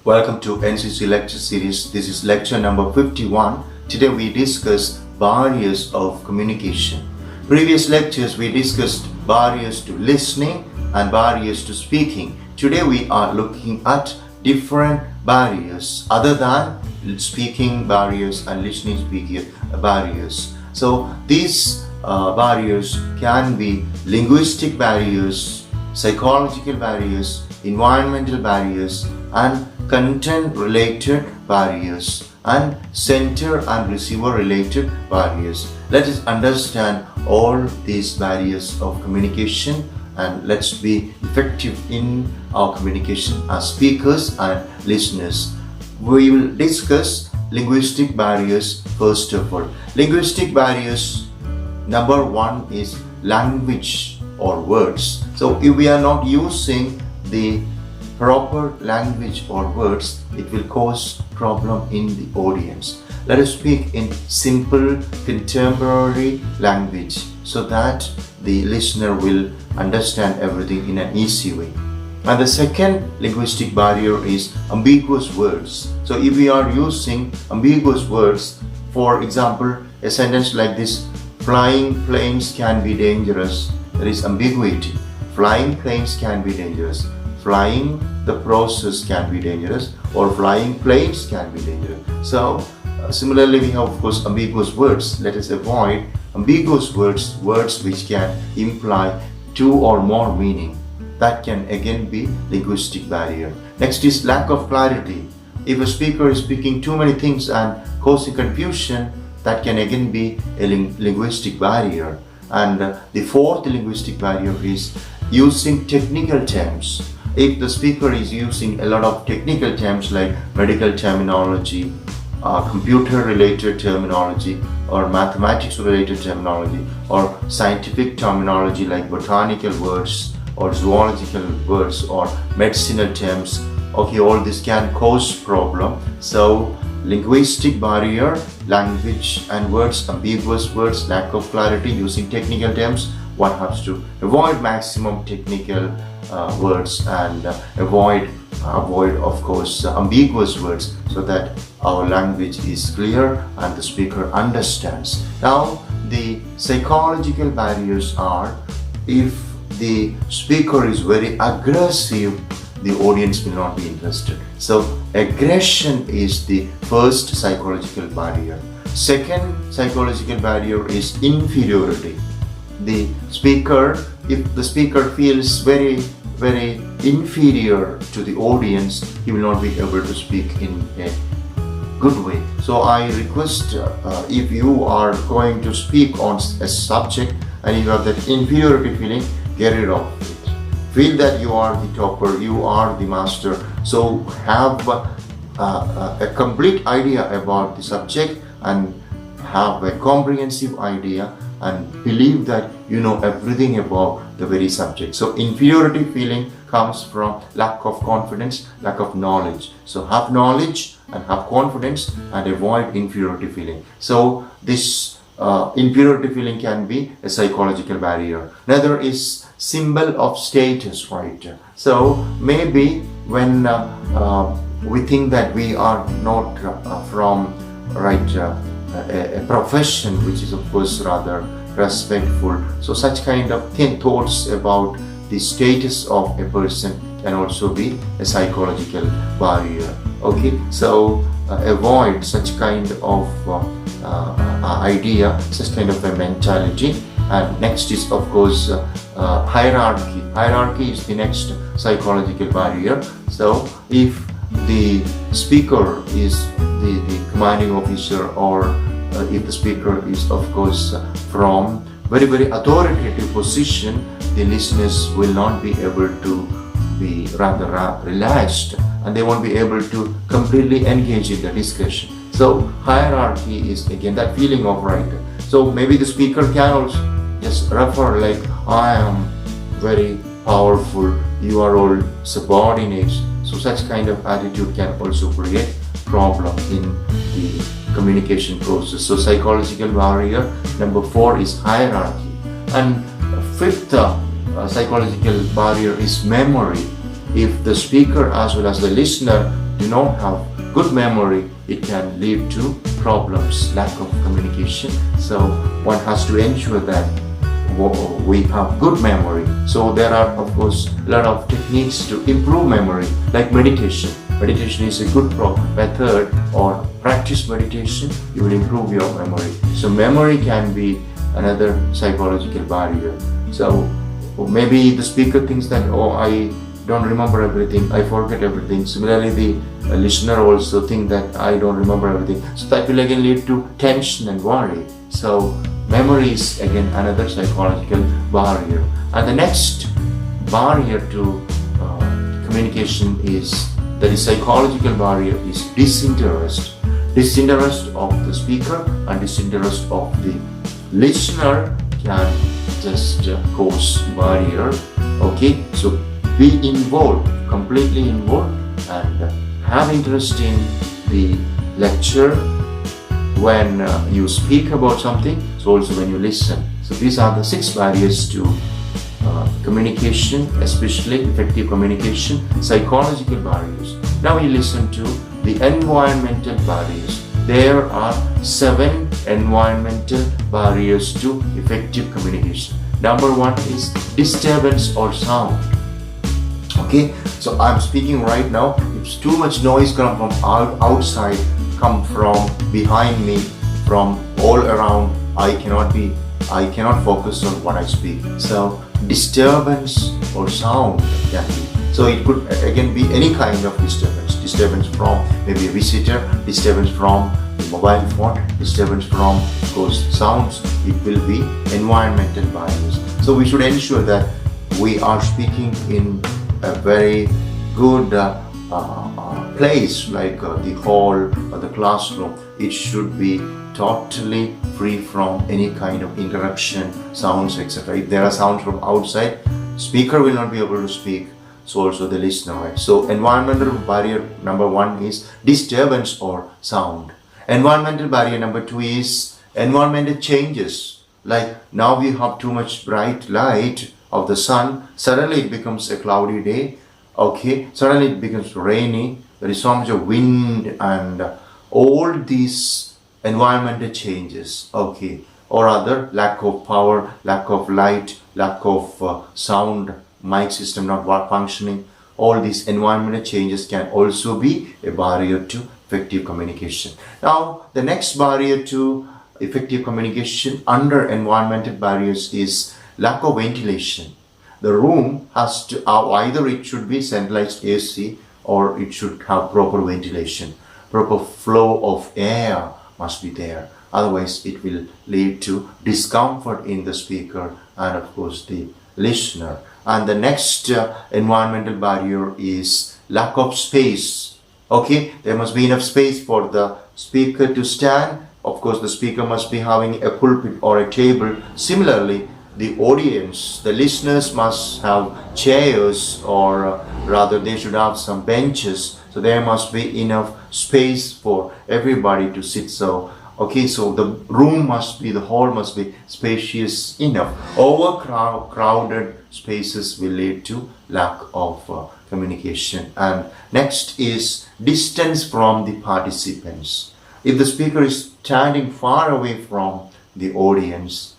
Welcome to NCC lecture series. This is lecture number 51. Today we discuss barriers of communication. Previous lectures we discussed barriers to listening and barriers to speaking. Today we are looking at different barriers other than speaking barriers and listening barriers. So these barriers can be linguistic barriers, psychological barriers, environmental barriers, and content related barriers, and sender and receiver related barriers. Let us understand all these barriers of communication and let's be effective in our communication as speakers and listeners. We will discuss linguistic barriers first of all. Linguistic barriers, number one is language or words. So if we are not using the proper language or words, it will cause problem in the audience. Let us speak in simple contemporary language so that the listener will understand everything in an easy way. And the second linguistic barrier is ambiguous words. So if we are using ambiguous words, for example, a sentence like this: flying planes can be dangerous. There is ambiguity. Flying planes can be dangerous. Flying the process can be dangerous, or flying planes can be dangerous. So similarly we have of course ambiguous words. Let us avoid ambiguous words, words which can imply two or more meaning. That can again be linguistic barrier. Next is lack of clarity. If a speaker is speaking too many things and causing confusion, that can again be a linguistic barrier. And the fourth linguistic barrier is using technical terms. If the speaker is using a lot of technical terms like medical terminology, computer related terminology, or mathematics related terminology, or scientific terminology like botanical words or zoological words or medicinal terms, okay, all this can cause problem. So linguistic barrier, language and words, ambiguous words, lack of clarity, using technical terms. One has to avoid maximum technical words and avoid of course ambiguous words so that our language is clear and the speaker understands. Now the psychological barriers are: if the speaker is very aggressive, the audience will not be interested. So aggression is the first psychological barrier. Second psychological barrier is inferiority. The speaker, if the speaker feels very inferior to the audience, he will not be able to speak in a good way. So I request, if you are going to speak on a subject and you have that inferiority feeling, get rid of it. Feel that you are the topper, you are the master. So have a complete idea about the subject and have a comprehensive idea and believe that you know everything about the very subject. So inferiority feeling comes from lack of confidence, lack of knowledge. So have knowledge and have confidence and avoid inferiority feeling. So this inferiority feeling can be a psychological barrier. Another is symbol of status, right? So maybe when we think that we are not from a profession which is of course rather respectful, so such kind of thoughts about the status of a person can also be a psychological barrier. Okay, so avoid such kind of idea, such kind of a mentality. And next is of course hierarchy. Hierarchy is the next psychological barrier. So if the speaker is the commanding officer, or if the speaker is of course from very authoritative position, the listeners will not be able to be rather relaxed and they won't be able to completely engage in the discussion. So hierarchy is again that feeling of right. So maybe the speaker can also just refer like, I am very powerful, you are all subordinates. So such kind of attitude can also create problem in the communication process. So psychological barrier number 4 is hierarchy. And fifth psychological barrier is memory. If the speaker as well as the listener do not have good memory, it can lead to problems, lack of communication. So one has to ensure that we have good memory. So there are of course a lot of techniques to improve memory, like meditation. Meditation is a good method, or practice meditation, you will improve your memory. So memory can be another psychological barrier. So maybe the speaker thinks that, oh, I don't remember everything, I forget everything. Similarly, the listener also think that I don't remember everything. So that will again lead to tension and worry. So memory is again another psychological barrier. And the next barrier to communication is, that is psychological barrier, is disinterest. Disinterest of the speaker and disinterest of the listener can just cause barrier. Okay, so be involved, completely involved, and have interest in the lecture when you speak about something, so also when you listen. So these are the 6 barriers to communication, especially effective communication, psychological barriers. Now we listen to the environmental barriers. There are 7 environmental barriers to effective communication. Number 1 is disturbance or sound. Okay, so I'm speaking right now. If too much noise comes from outside, come from behind me, from all around, I cannot focus on what I speak. So disturbance or sound can be. So it could again be any kind of disturbance. Disturbance from maybe a visitor, disturbance from the mobile phone, disturbance from, of course, sounds. It will be environmental barriers. So we should ensure that we are speaking in a very good place, like the hall or the classroom. It should be totally free from any kind of interruption, sounds, etc. If there are sounds from outside, speaker will not be able to speak, so also the listener, right? So environmental barrier number 1 is disturbance or sound. Environmental barrier number 2 is environmental changes. Like now we have too much bright light of the sun, suddenly it becomes a cloudy day. Okay, suddenly it becomes rainy, there is so much of wind, and all these environmental changes, okay, or other lack of power, lack of light, lack of sound, mic system not functioning, all these environmental changes can also be a barrier to effective communication. Now the next barrier to effective communication under environmental barriers is lack of ventilation. The room has to, either it should be centralized AC or it should have proper ventilation. Proper flow of air must be there. Otherwise, it will lead to discomfort in the speaker and, of course, the listener. And the next environmental barrier is lack of space. Okay, there must be enough space for the speaker to stand. Of course, the speaker must be having a pulpit or a table. Similarly, the audience, the listeners must have chairs, or rather they should have some benches. So there must be enough space for everybody to sit. So, okay, so the room must be, the hall must be spacious enough. Overcrowded spaces will lead to lack of communication. And next is distance from the participants. If the speaker is standing far away from the audience,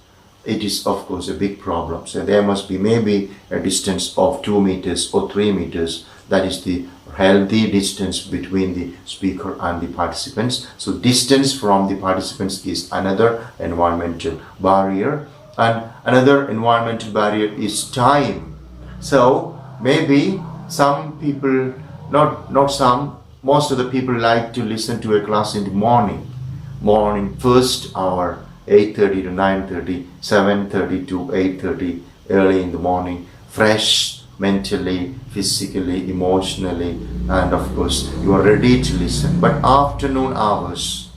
it is of course a big problem. So there must be maybe a distance of 2 meters or 3 meters. That is the healthy distance between the speaker and the participants. So distance from the participants is another environmental barrier. And another environmental barrier is time. So maybe some people, not some, most of the people like to listen to a class in the morning first hour, 8:30 to 9:30, 7:30 to 8:30, early in the morning, fresh mentally, physically, emotionally, and of course you are ready to listen. But afternoon hours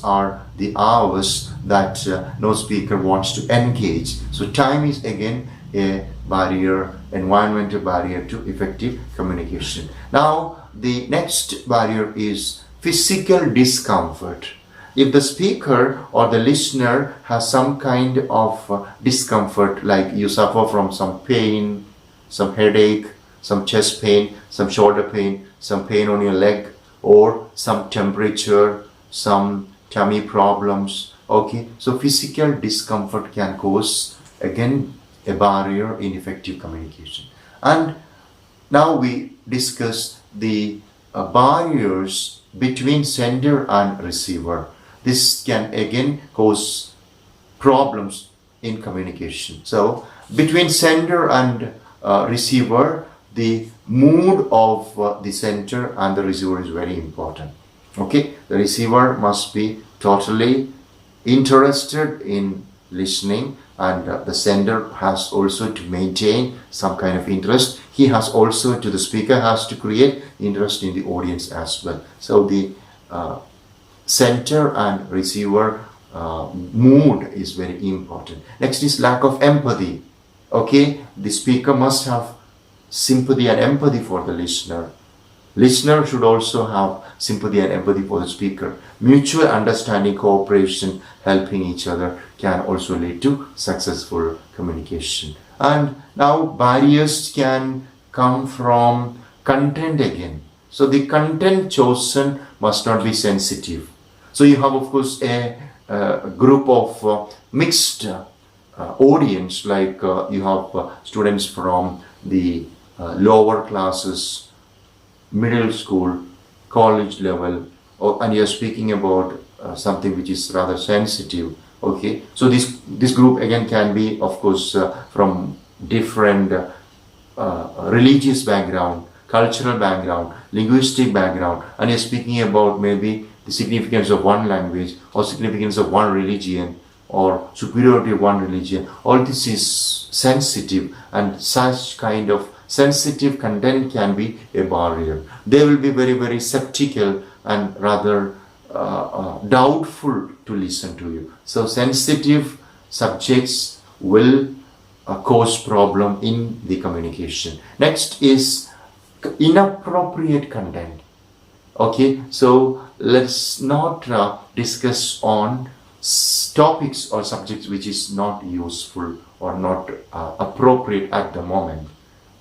are the hours that no speaker wants to engage. So time is again a barrier, environmental barrier to effective communication. Now the next barrier is physical discomfort. If the speaker or the listener has some kind of discomfort, like you suffer from some pain, some headache, some chest pain, some shoulder pain, some pain on your leg, or some temperature, some tummy problems. Okay, so physical discomfort can cause again a barrier in effective communication. And now we discuss the barriers between sender and receiver. This can again cause problems in communication. So between sender and receiver, the mood of the sender and the receiver is very important. Okay, the receiver must be totally interested in listening, and the sender has also to maintain some kind of interest. He has also to, the speaker has to create interest in the audience as well. So the sender and receiver mood is very important. Next is lack of empathy. Okay, the speaker must have sympathy and empathy for the listener. Listener should also have sympathy and empathy for the speaker. Mutual understanding, cooperation, helping each other can also lead to successful communication. And now barriers can come from content again. So the content chosen must not be sensitive. So you have of course a group of mixed audience, like you have students from the lower classes, middle school, college level, and you're speaking about something which is rather sensitive. Okay, so this group again can be of course from different religious background, cultural background, linguistic background, and you're speaking about maybe the significance of one language or significance of one religion or superiority of one religion. All this is sensitive, and such kind of sensitive content can be a barrier. They will be very, very skeptical and rather doubtful to listen to you. So sensitive subjects will cause problem in the communication. Next is inappropriate content. Okay, so let's not discuss on topics or subjects which is not useful or not appropriate at the moment.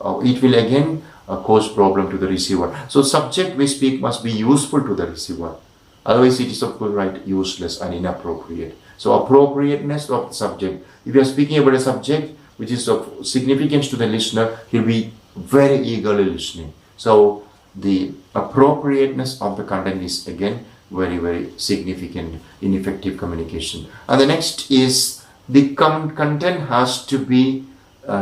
It will again cause problem to the receiver. So subject we speak must be useful to the receiver. Otherwise it is of course right useless and inappropriate. So appropriateness of the subject. If you are speaking about a subject which is of significance to the listener, he'll be very eagerly listening. So the appropriateness of the content is again very, very significant in effective communication. And the next is the content has to be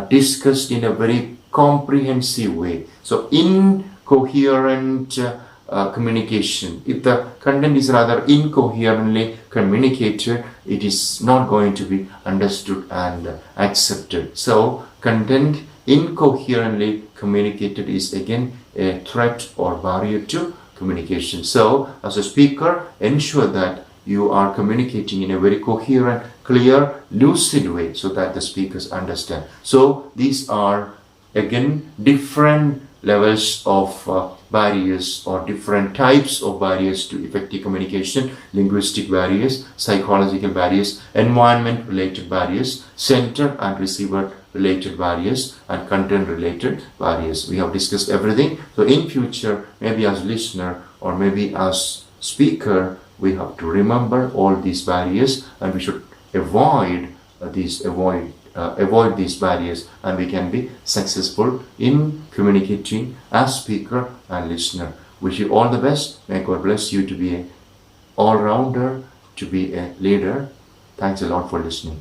discussed in a very comprehensive way. So incoherent communication, if the content is rather incoherently communicated, it is not going to be understood and accepted. So content incoherently communicated is again a threat or barrier to communication. So as a speaker, ensure that you are communicating in a very coherent, clear, lucid way so that the speakers understand. So these are again different levels of barriers or different types of barriers to effective communication: linguistic barriers, psychological barriers, environment related barriers, sender and receiver related barriers, and content related barriers. We have discussed everything. So in future, maybe as listener or maybe as speaker, we have to remember all these barriers, and we should avoid these barriers, and we can be successful in communicating as speaker and listener. Wish you all the best. May God bless you to be an all-rounder, to be a leader. Thanks a lot for listening.